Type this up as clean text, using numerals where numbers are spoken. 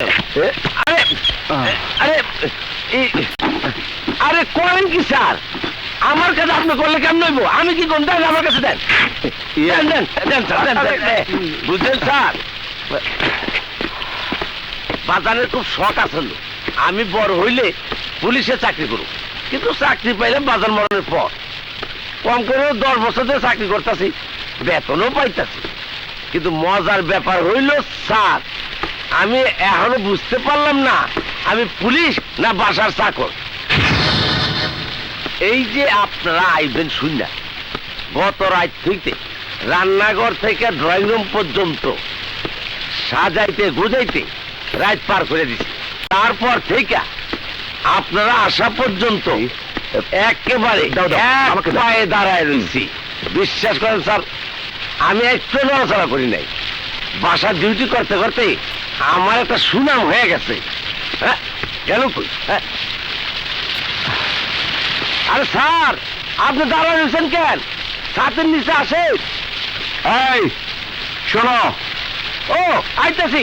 আরে আরে আরে করেন কি স্যার? আমার কাছে আপনি করলে কেমন হইব? আমি কি কোনটা আমার কাছে দেন দেন দেন স্যার, দেন। বুঝলেন স্যার, বাজারের খুব শখ আছে। আমি বড় হইলে পুলিশে চাকরি করব, কিন্তু চাকরি পাইলাম বাজার মরণের পর। কম করে 10 বছর ধরে চাকরি করতেছি, বেতনও পাইতেছি। কিন্তু মজার ব্যাপার হইল স্যার, আমি এখনো বুঝতে পারলাম না আমি পুলিশ না বাসার চাকর। এই যে আপনারা আইবেন শুননা, গত রাত থেকে রান্নাঘর থেকে ড্রয়িং রুম পর্যন্ত সাজাইতে গুজাইতে রাত পার করে দিছি। তারপর থেকে আপনারা আসা পর্যন্ত একেবারে এক পায়ে দাঁড়ায় রয়েছি। বিশ্বাস করেন স্যার, আমি একটু নড়াচড়া করি নাই। বাসার ডিউটি করতে করতে আমার একটা সুনাম হয়ে গেছে। হ্যাঁ গেল কই? হ্যাঁ আরে স্যার, আপনি দাঁড়ায় রয়েছেন কেন? ছাতের নিচে আসে। এই শোনো। ও আইতেছি।